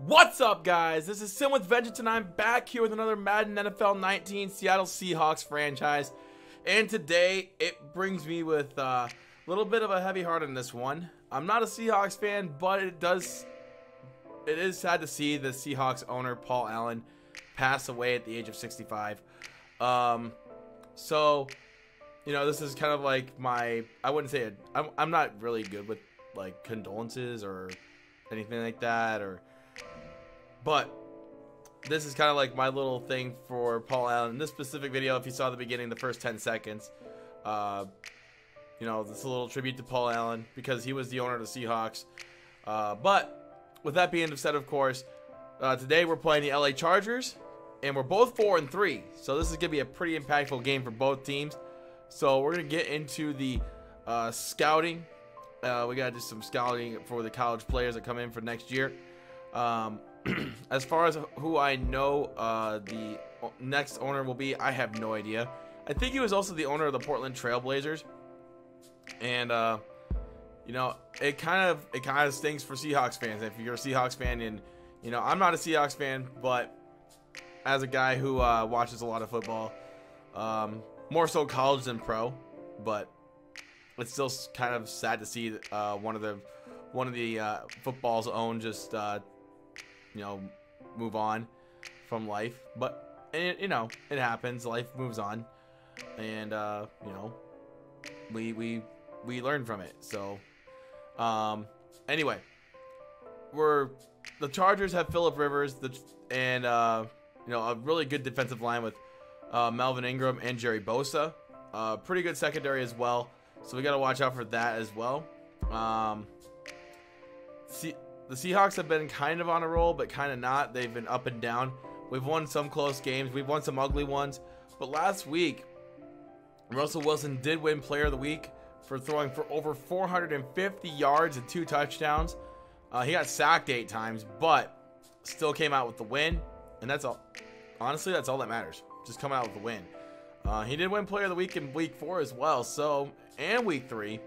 What's up, guys? This is Sim with Vengeance, and I'm back here with another Madden NFL 19 Seattle Seahawks franchise. And today, it brings me with a little bit of a heavy heart on this one. I'm not a Seahawks fan, but it is sad to see the Seahawks owner, Paul Allen, pass away at the age of 65. So, you know, this is kind of like my, I wouldn't say it, I'm not really good with, like, condolences or anything like that, but this is kind of like my little thing for Paul Allen. In this specific video, if you saw the beginning, the first 10 seconds, you know, this is a little tribute to Paul Allen because he was the owner of the Seahawks. But with that being said, of course, today we're playing the LA Chargers, and we're both 4-3. So this is going to be a pretty impactful game for both teams. So we're going to get into the scouting. We got to do some scouting for the college players that come in for next year. As far as who I know the next owner will be, I have no idea. I think he was also the owner of the Portland Trail Blazers. And you know, it kind of stinks for Seahawks fans. If you're a Seahawks fan, and you know, I'm not a Seahawks fan, but as a guy who watches a lot of football, more so college than pro, but it's still kind of sad to see one of the football's own just you know, move on from life. But you know, it happens. Life moves on, and you know, we learn from it. So anyway, the Chargers have Phillip Rivers, and you know, a really good defensive line with Melvin Ingram and Jerry Bosa. Pretty good secondary as well. So we got to watch out for that as well. The Seahawks have been kind of on a roll, but kind of not. They've been up and down. We've won some close games. We've won some ugly ones. But last week, Russell Wilson did win Player of the Week for throwing for over 450 yards and 2 touchdowns. He got sacked 8 times, but still came out with the win. And that's all. Honestly, that's all that matters. Just coming out with the win. He did win Player of the Week in Week 4 as well. So, and Week 3.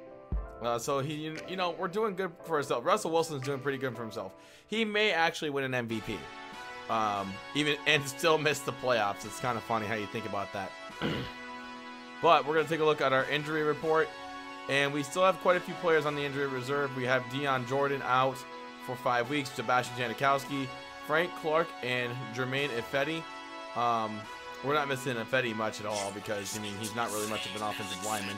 So he, you know, we're doing good for ourselves. Russell Wilson's doing pretty good for himself. He may actually win an MVP, even and still miss the playoffs. It's kind of funny how you think about that. But we're gonna take a look at our injury report, and we still have quite a few players on the injury reserve. We have Deion Jordan out for 5 weeks, Sebastian Janikowski, Frank Clark, and Jermaine Ifedi. We're not missing Ifedi much at all because, I mean, he's not really much of an offensive lineman.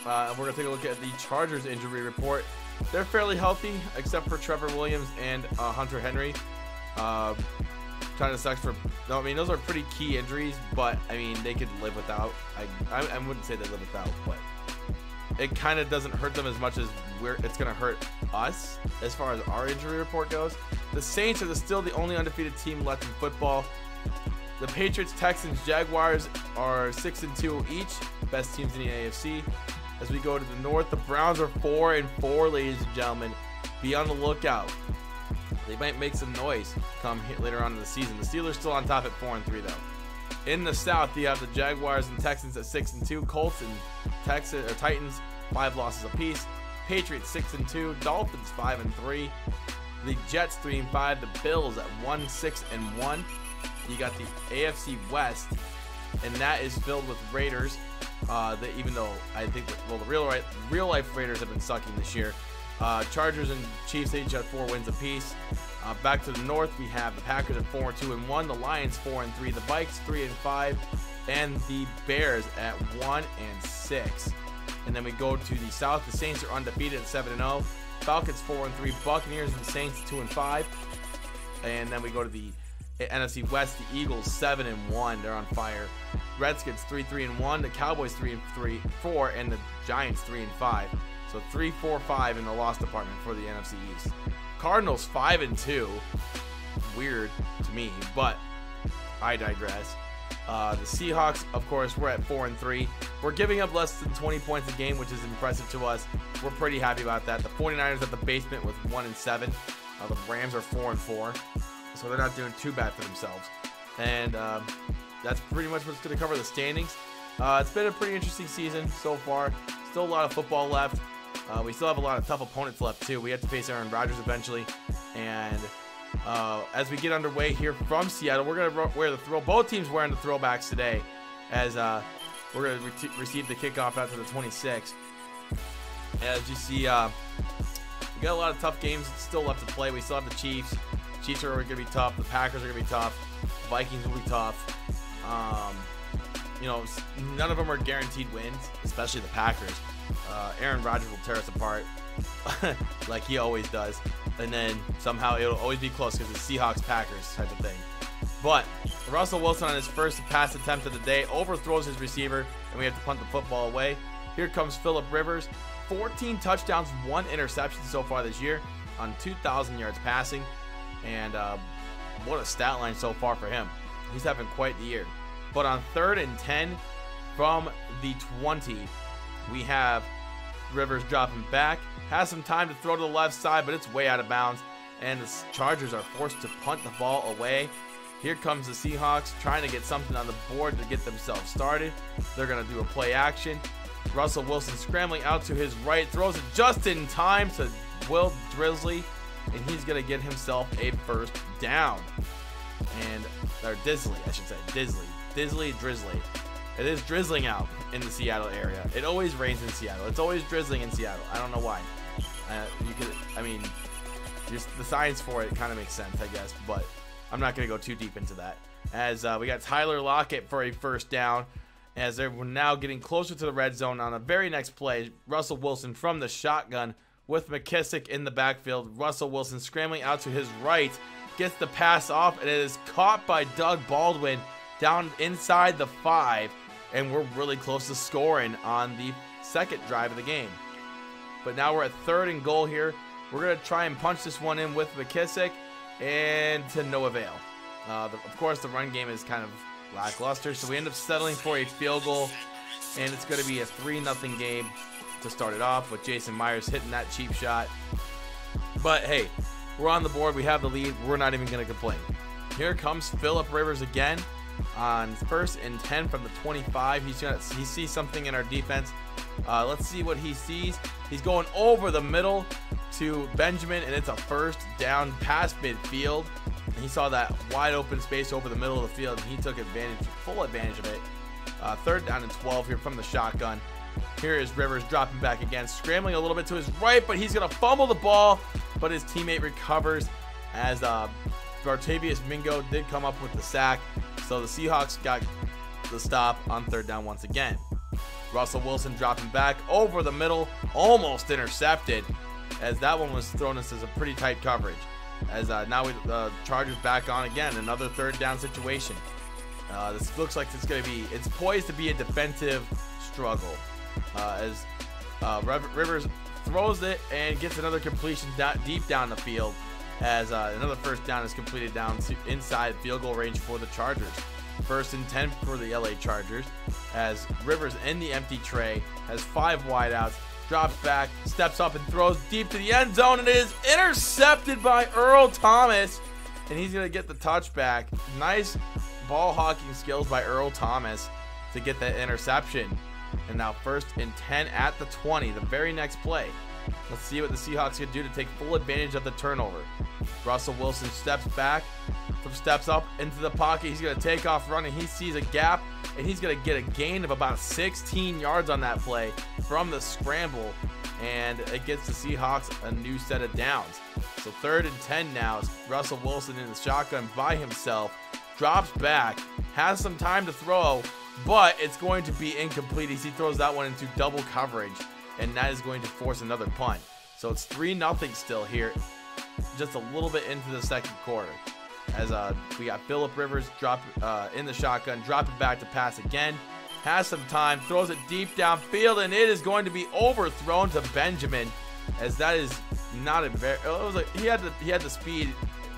We're going to take a look at the Chargers injury report. They're fairly healthy, except for Trevor Williams and Hunter Henry. Kind of sucks for... No, I mean, those are pretty key injuries, but, I mean, they could live without. I wouldn't say they live without, but it kind of doesn't hurt them as much as it's going to hurt us as far as our injury report goes. The Saints are still the only undefeated team left in football. The Patriots, Texans, Jaguars are 6-2 each. Best teams in the AFC. As we go to the north, the Browns are 4-4, ladies and gentlemen. Be on the lookout. They might make some noise come later on in the season. The Steelers still on top at 4-3 though. In the south, you have the Jaguars and Texans at 6-2. Colts and Titans 5 losses apiece. Patriots 6-2. Dolphins 5-3. The Jets 3-5. The Bills at 1-6-1. You got the AFC West, and that is filled with Raiders. Even though I think that, well, the real life Raiders have been sucking this year. Chargers and Chiefs each have 4 wins apiece. Back to the north, we have the Packers at 4-2-1, the Lions 4-3, the Vikes 3-5, and the Bears at 1-6. And then we go to the south. The Saints are undefeated at 7-0. Falcons 4-3, Buccaneers and the Saints 2-5. And then we go to the NFC West, the Eagles 7-1, they're on fire. Redskins 3-3-1, the Cowboys 3-4, and the Giants 3-5. So 3-4-5 in the loss department for the NFC East. Cardinals 5-2. Weird to me, but I digress. The Seahawks, of course, we're at 4-3. We're giving up less than 20 points a game, which is impressive to us. We're pretty happy about that. The 49ers at the basement with 1-7. The Rams are 4-4. So they're not doing too bad for themselves. And that's pretty much what's going to cover the standings. It's been a pretty interesting season so far. Still a lot of football left. We still have a lot of tough opponents left too. We have to face Aaron Rodgers eventually, and as we get underway here from Seattle, we're gonna wear the throw. Both teams wearing the throwbacks today, as we're gonna receive the kickoff after the 26. As you see, we got a lot of tough games still left to play. We still have the Chiefs. Chiefs are gonna be tough. The Packers are gonna be tough. Vikings will be tough. You know, none of them are guaranteed wins, especially the Packers. Aaron Rodgers will tear us apart like he always does, and then somehow it'll always be close because it's Seahawks-Packers type of thing. But Russell Wilson on his first pass attempt of the day overthrows his receiver, and we have to punt the football away. Here comes Phillip Rivers. 14 touchdowns, 1 interception so far this year on 2,000 yards passing, and what a stat line so far for him. He's having quite the year. But on 3rd and 10 from the 20, we have Rivers dropping back. Has some time to throw to the left side, but it's way out of bounds. And the Chargers are forced to punt the ball away. Here comes the Seahawks trying to get something on the board to get themselves started. They're going to do a play action. Russell Wilson scrambling out to his right. Throws it just in time to Will Drizzly. And he's going to get himself a first down. Or Disley, I should say. Drizzly. It is drizzling out in the Seattle area. It always rains in Seattle. It's always drizzling in Seattle. I don't know why. Just the science for it kind of makes sense, I guess. But I'm not going to go too deep into that. As we got Tyler Lockett for a first down. As they're now getting closer to the red zone on the very next play. Russell Wilson from the shotgun with McKissick in the backfield. Russell Wilson scrambling out to his right. Gets the pass off, and it is caught by Doug Baldwin down inside the 5. And we're really close to scoring on the second drive of the game. But now we're at 3rd and goal here. We're going to try and punch this one in with McKissick, and to no avail. Of course, the run game is kind of lackluster, so we end up settling for a field goal, and it's going to be a 3-0 game to start it off with Jason Myers hitting that cheap shot. But hey, we're on the board. We have the lead. We're not even going to complain. Here comes Phillip Rivers again on 1st and 10 from the 25. He sees something in our defense. Let's see what he sees. He's going over the middle to Benjamin, and it's a first down past midfield. And he saw that wide open space over the middle of the field, and he took full advantage of it. 3rd down and 12 here from the shotgun. Here is Rivers dropping back again, scrambling a little bit to his right, but he's going to fumble the ball, but his teammate recovers as Bartavius Mingo did come up with the sack. So the Seahawks got the stop on 3rd down once again. Russell Wilson dropping back over the middle, almost intercepted, as that one was thrown as a pretty tight coverage. As now the Chargers back on again, another 3rd down situation. This looks like it's poised to be a defensive struggle. As Rivers throws it and gets another completion deep down the field, as another first down is completed down to inside field goal range for the Chargers. 1st and 10 for the LA Chargers, as Rivers in the empty tray has 5 wideouts, drops back, steps up and throws deep to the end zone, and it is intercepted by Earl Thomas, and he's going to get the touchback. Nice ball hawking skills by Earl Thomas to get that interception. And now 1st and 10 at the 20, the very next play. Let's see what the Seahawks can do to take full advantage of the turnover. Russell Wilson steps back, steps up into the pocket. He's going to take off running. He sees a gap, and he's going to get a gain of about 16 yards on that play from the scramble, and it gets the Seahawks a new set of downs. So 3rd and 10 now is Russell Wilson in the shotgun by himself, drops back, has some time to throw, but it's going to be incomplete as he throws that one into double coverage, and that is going to force another punt. So it's 3-0 still here, just a little bit into the second quarter. As we got Phillip Rivers in the shotgun, dropping back to pass again. Has some time, throws it deep downfield, and it is going to be overthrown to Benjamin. As that is not a very. It was like he had the speed.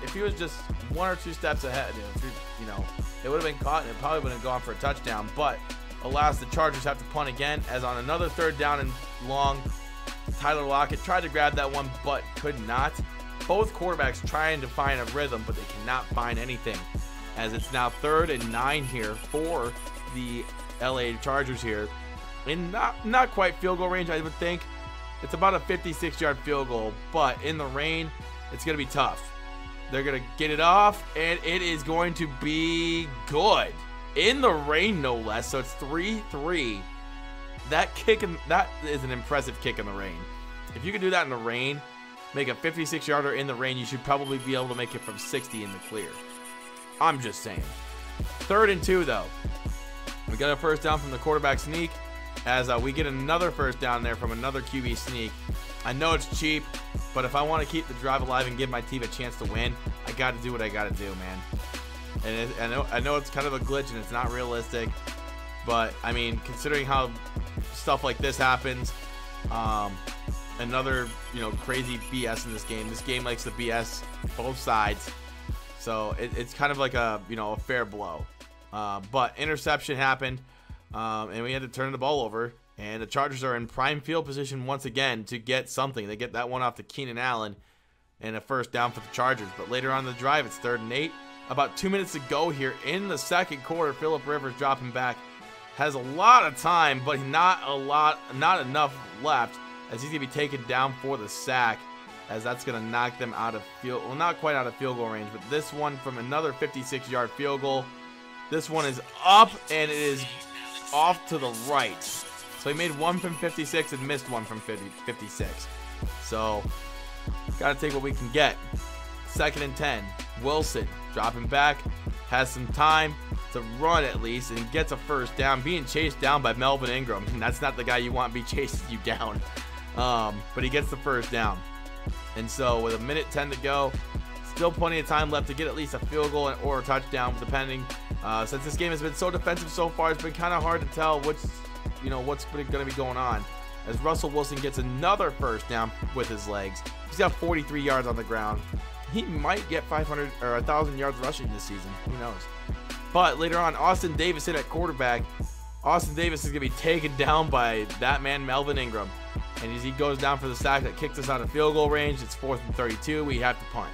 If he was just 1 or 2 steps ahead, it would have been caught and it probably would have gone for a touchdown. But alas, the Chargers have to punt again. As on another 3rd down and long, Tyler Lockett tried to grab that one but could not. Both quarterbacks trying to find a rhythm, but they cannot find anything. As it's now 3rd and 9 here for the LA Chargers here. In not quite field goal range, I would think. It's about a 56-yard field goal, but in the rain, it's going to be tough. They're going to get it off, and it is going to be good. In the rain, no less, so it's 3-3. That is an impressive kick in the rain. If you can do that in the rain, make a 56-yarder in the rain, you should probably be able to make it from 60 in the clear. I'm just saying. 3rd and 2, though. We got a first down from the quarterback sneak as we get another first down there from another QB sneak. I know it's cheap, but if I want to keep the drive alive and give my team a chance to win, I got to do what I got to do, man. And I know it's kind of a glitch and it's not realistic, but I mean, considering how stuff like this happens, another crazy BS in this game. This game likes to BS both sides, so it's kind of like a a fair blow. But interception happened, and we had to turn the ball over. And the Chargers are in prime field position once again to get something. They get that one off to Keenan Allen and a first down for the Chargers. But later on in the drive, it's 3rd and 8. About 2 minutes to go here in the second quarter. Phillip Rivers dropping back. Has a lot of time, but not enough left, as he's going to be taken down for the sack, as that's going to knock them out of not quite out of field goal range, but this one from another 56-yard field goal. This one is up, and it is off to the right. So he made one from 56 and missed one from 56. So, got to take what we can get. 2nd and 10. Wilson dropping back. Has some time to run at least and gets a first down. Being chased down by Melvin Ingram. That's not the guy you want to be chasing you down. But he gets the first down. And so with 1:10 to go, still plenty of time left to get at least a field goal or a touchdown, depending. Since this game has been so defensive so far, it's been kind of hard to tell what's going to be going on, as Russell Wilson gets another first down with his legs. He's got 43 yards on the ground. He might get 500 or 1,000 yards rushing this season. Who knows? But later on, Austin Davis hit at quarterback. Austin Davis is going to be taken down by that man, Melvin Ingram. And as he goes down for the sack that kicks us out of field goal range, it's 4th and 32. We have to punt.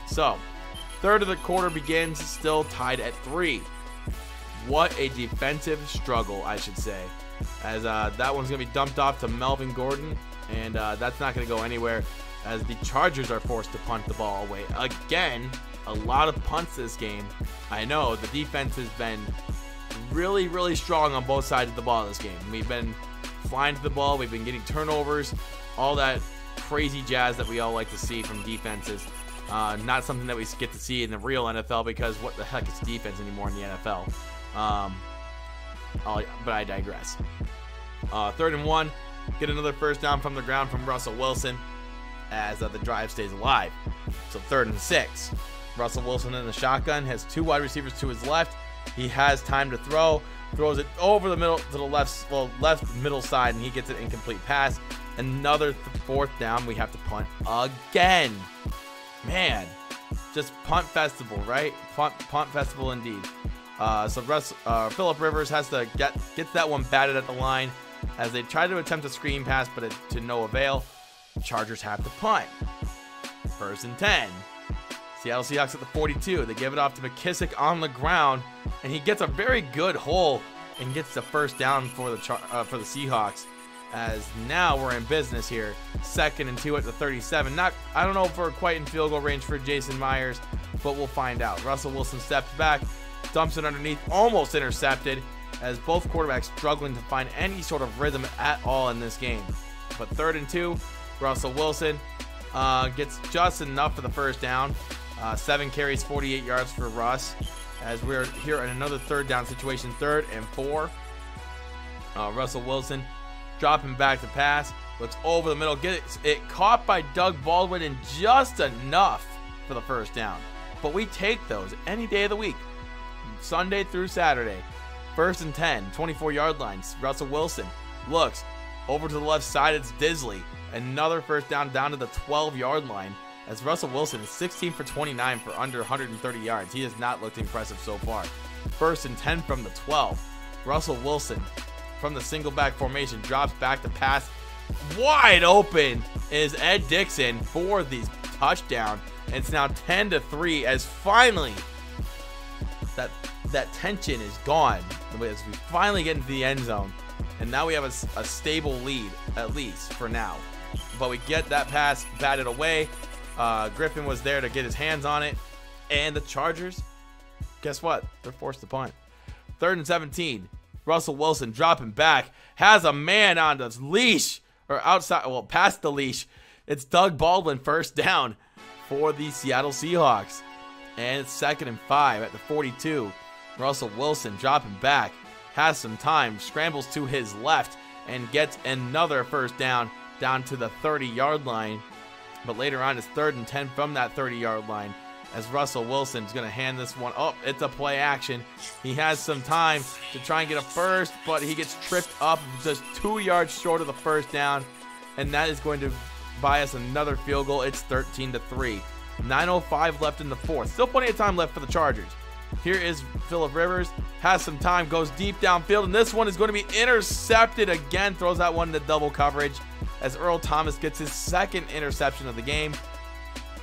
So, 3rd of the quarter begins, still tied at 3. What a defensive struggle, I should say, as that one's going to be dumped off to Melvin Gordon, and that's not going to go anywhere, as the Chargers are forced to punt the ball away. Again, a lot of punts this game. I know the defense has been really, really strong on both sides of the ball this game. We've been flying to the ball. We've been getting turnovers, all that crazy jazz that we all like to see from defenses. Not something that we get to see in the real NFL, because what the heck is defense anymore in the NFL? But I digress. 3rd and 1. Get another first down from the ground from Russell Wilson, as the drive stays alive. So 3rd and 6. Russell Wilson in the shotgun, has 2 wide receivers to his left. He has time to throw. Throws it over the middle to the left middle side, and he gets an incomplete pass. Another 4th down. We have to punt again. Man, just punt festival, right? Punt festival indeed. So Phillip Rivers has to get that one batted at the line, as they try to attempt a screen pass, but to no avail. Chargers have to punt. 1st and 10. Seattle Seahawks at the 42. They give it off to McKissick on the ground, and he gets a very good hole and gets the first down for the Seahawks. As now we're in business here. 2nd and 2 at the 37. I don't know if we're quite in field goal range for Jason Myers, but we'll find out. Russell Wilson steps back, dumps it underneath, almost intercepted, as both quarterbacks struggling to find any sort of rhythm at all in this game. But 3rd and 2, Russell Wilson gets just enough for the first down. 7 carries, 48 yards for Russ, as we're here in another 3rd down situation. 3rd and 4. Russell Wilson dropping back to pass, looks over the middle, gets it caught by Doug Baldwin, and just enough for the first down. But we take those any day of the week, Sunday through Saturday. 1st and 10, 24-yard lines. Russell Wilson looks over to the left side. It's Disley. Another first down to the 12-yard line, as Russell Wilson is 16 for 29 for under 130 yards. He has not looked impressive so far. 1st and 10 from the 12. Russell Wilson from the single back formation drops back to pass. Wide open is Ed Dixon for the touchdown. It's now 10-3, as finally that tension is gone as we finally get into the end zone. And now we have a stable lead, at least for now. But we get that pass batted away. Griffin was there to get his hands on it. And the Chargers, guess what? They're forced to punt. 3rd and 17. Russell Wilson dropping back. Has a man on the leash. Or outside, well, past the leash. It's Doug Baldwin, first down for the Seattle Seahawks. And it's 2nd and 5 at the 42. Russell Wilson dropping back. Has some time. Scrambles to his left. And gets another first down to the 30-yard line. But later on, it's 3rd and 10 from that 30-yard line. As Russell Wilson's going to hand this one up. It's a play action. He has some time to try and get a first, but he gets tripped up just 2 yards short of the first down. And that is going to buy us another field goal. It's 13-3. 9:05 left in the fourth. Still plenty of time left for the Chargers. Here is Phillip Rivers. Has some time. Goes deep downfield. And this one is going to be intercepted again. Throws that one into double coverage as Earl Thomas gets his 2nd interception of the game.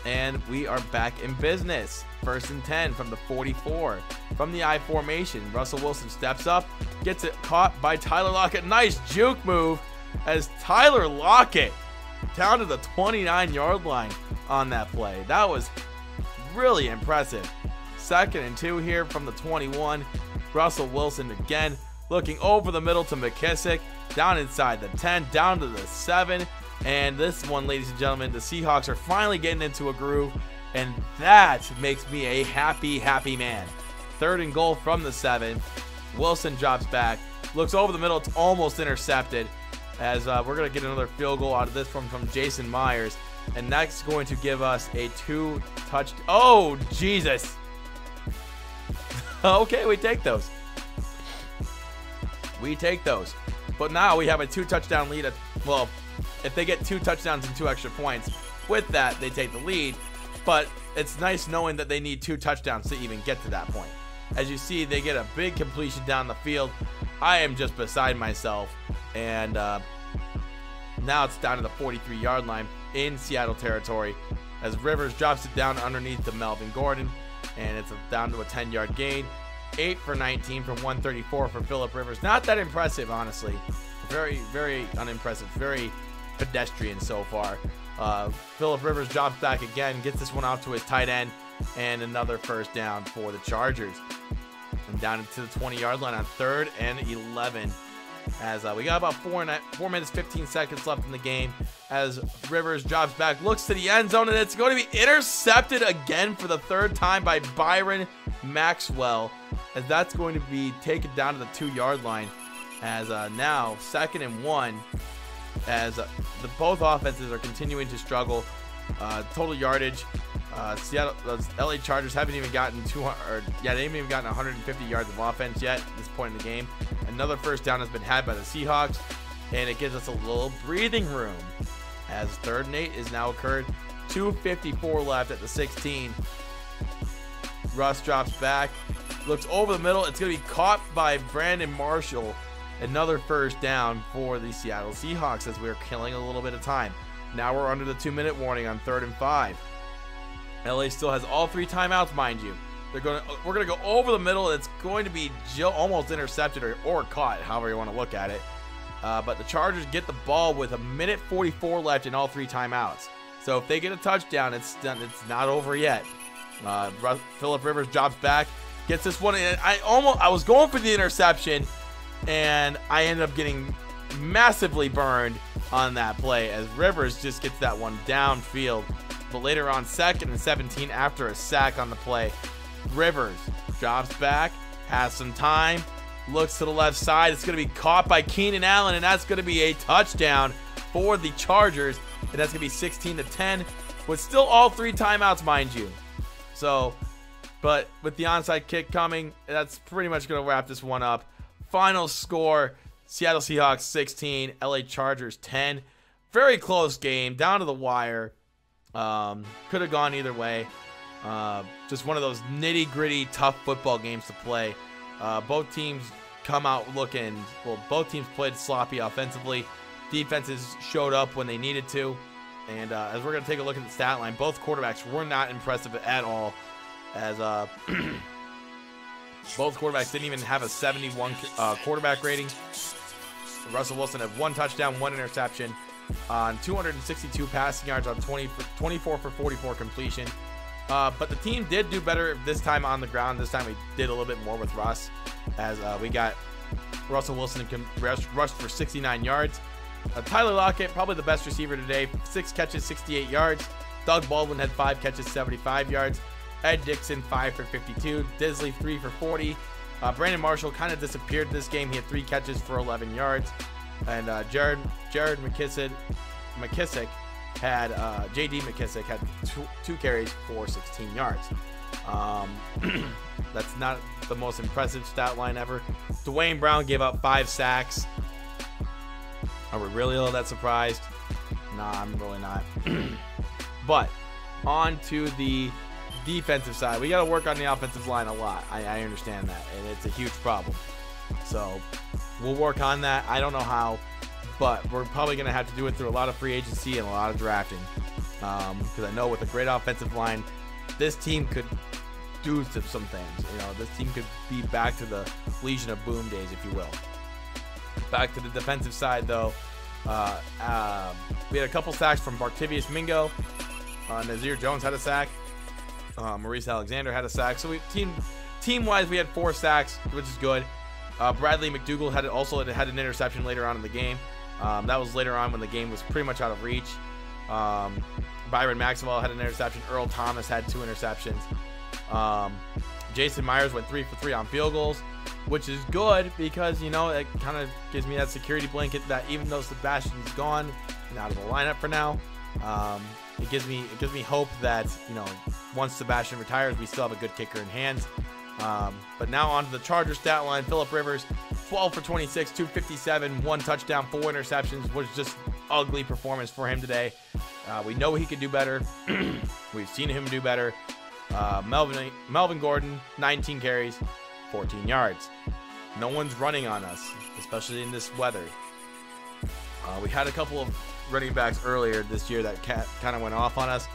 And we are back in business. 1st and 10 from the 44. From the I formation, Russell Wilson steps up, gets it caught by Tyler Lockett. Nice juke move as Tyler Lockett down to the 29-yard line on that play. That was really impressive. 2nd and 2 here from the 21. Russell Wilson again looking over the middle to McKissick. Down inside the 10, down to the 7. And this one, ladies and gentlemen, the Seahawks are finally getting into a groove, and that makes me a happy, happy man. 3rd and goal from the 7. Wilson drops back, looks over the middle. It's almost intercepted as we're going to get another field goal out of this one from Jason Myers, and that's going to give us a 2-touch. Oh, Jesus. Okay, we take those. We take those. But now we have a 2-touchdown lead. Well, if they get 2 touchdowns and 2 extra points, with that, they take the lead. But it's nice knowing that they need 2 touchdowns to even get to that point. As you see, they get a big completion down the field. I am just beside myself. And now it's down to the 43-yard line in Seattle territory as Rivers drops it down underneath to Melvin Gordon. And it's down to a 10-yard gain. 8 for 19 from 134 for Phillip Rivers. Not that impressive, honestly. Very, very unimpressive. Very pedestrian so far. Phillip Rivers drops back again, gets this one off to his tight end, and another first down for the Chargers. And down into the 20-yard line on 3rd and 11. As we got about 4 minutes, 15 seconds left in the game. As Rivers drops back, looks to the end zone, and it's going to be intercepted again for the 3rd time by Byron Maxwell. As that's going to be taken down to the 2-yard line. As now 2nd and 1. As both offenses are continuing to struggle. Total yardage. Those LA Chargers haven't even gotten 200. They haven't even gotten 150 yards of offense yet at this point in the game. Another first down has been had by the Seahawks, and it gives us a little breathing room. As 3rd and 8 is now occurred. 2:54 left at the 16. Russ drops back, looks over the middle. It's going to be caught by Brandon Marshall. Another first down for the Seattle Seahawks as we're killing a little bit of time. Now we're under the 2-minute warning on 3rd and 5. LA still has all 3 timeouts, mind you. We're going to go over the middle. It's going to be almost intercepted or caught, however you want to look at it. But the Chargers get the ball with 1:44 left in all 3 timeouts. So if they get a touchdown, it's not over yet. Phillip Rivers drops back, gets this one. And I was going for the interception, and I ended up getting massively burned on that play as Rivers just gets that one downfield. But later on, 2nd and 17 after a sack on the play, Rivers drops back, has some time, looks to the left side. It's going to be caught by Keenan Allen, and that's going to be a touchdown for the Chargers. And that's going to be 16-10 with still all 3 timeouts, mind you. So, but with the onside kick coming, that's pretty much going to wrap this one up. Final score, Seattle Seahawks 16, LA Chargers 10. Very close game, down to the wire. Could have gone either way. Just one of those nitty-gritty, tough football games to play. Both teams come out looking, well, both teams played sloppy offensively. Defenses showed up when they needed to. And as we're going to take a look at the stat line, both quarterbacks were not impressive at all. As both quarterbacks didn't even have a 71 quarterback rating. Russell Wilson had 1 touchdown, 1 interception on 262 passing yards on 24 for 44 completion. But the team did do better this time on the ground. This time we did a little bit more with Russ, as we got Russell Wilson rushed for 69 yards. Tyler Lockett, probably the best receiver today, 6 catches, 68 yards. Doug Baldwin had 5 catches, 75 yards. Ed Dixon, 5 for 52. Disley, 3 for 40. Brandon Marshall kind of disappeared this game. He had 3 catches for 11 yards. And Jared McKissick had, J.D. McKissick had 2 carries for 16 yards. That's not the most impressive stat line ever. Dwayne Brown gave up 5 sacks. Are we really all that surprised? Nah, I'm really not. But on to the defensive side. We got to work on the offensive line a lot. I understand that, and it's a huge problem. So we'll work on that. I don't know how, but we're probably going to have to do it through a lot of free agency and a lot of drafting. Because I know with a great offensive line, this team could do some things. You know, this team could be back to the Legion of Boom days, if you will. Back to the defensive side, though. We had a couple sacks from Bartivius Mingo. Nazir Jones had a sack. Maurice Alexander had a sack. So team-wise, we had 4 sacks, which is good. Bradley McDougald had an interception later on in the game. That was later on when the game was pretty much out of reach. Byron Maxwell had an interception. Earl Thomas had 2 interceptions. Jason Myers went 3 for 3 on field goals, which is good because, you know, it kind of gives me that security blanket that even though Sebastian's gone and out of the lineup for now, it gives me hope that, you know, once Sebastian retires, we still have a good kicker in hands. But now on to the Chargers stat line. Phillip Rivers, 12 for 26, 257, 1 touchdown, 4 interceptions, was just ugly performance for him today. We know he could do better. We've seen him do better. Melvin Gordon, 19 carries, 14 yards. No one's running on us, especially in this weather. We had a couple of running backs earlier this year that kind of went off on us.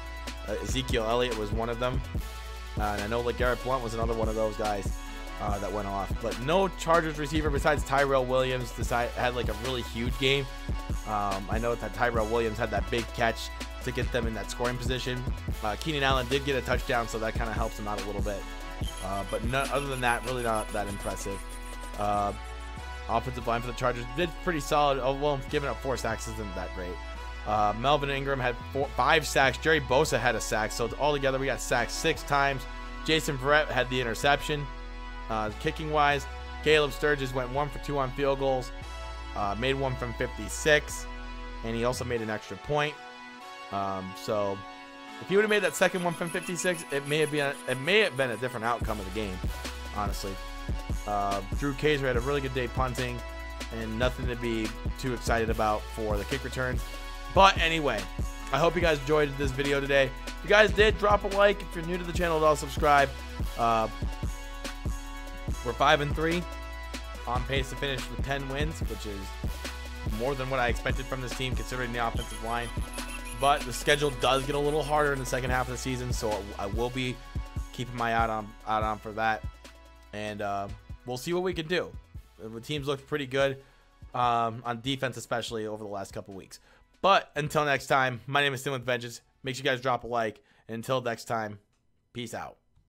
Ezekiel Elliott was one of them. And I know LeGarrette Blount was another one of those guys that went off. But no Chargers receiver besides Tyrell Williams had like a really huge game. I know that Tyrell Williams had that big catch to get them in that scoring position. Keenan Allen did get a touchdown, so that kind of helps him out a little bit. But other than that, really not that impressive. Offensive line for the Chargers did pretty solid. Oh, well, giving up 4 sacks isn't that great. Melvin Ingram had 5 sacks. Jerry Bosa had a sack. So altogether, we got sacked 6 times. Jason Verrett had the interception. Kicking-wise, Caleb Sturgis went 1 for 2 on field goals. Made 1 from 56. And he also made an extra point. So if he would have made that second one from 56, it may have been a different outcome of the game, honestly. Drew Kaiser had a really good day punting, and nothing to be too excited about for the kick returns. But anyway, I hope you guys enjoyed this video today. If you guys did, drop a like. If you're new to the channel, don't subscribe. We're 5-3, on pace to finish with 10 wins, which is more than what I expected from this team considering the offensive line. But the schedule does get a little harder in the second half of the season, so I will be keeping my eye on for that. And we'll see what we can do. The teams look pretty good on defense, especially over the last couple weeks. But until next time, my name is Tim with Vengeance. Make sure you guys drop a like. And until next time, peace out.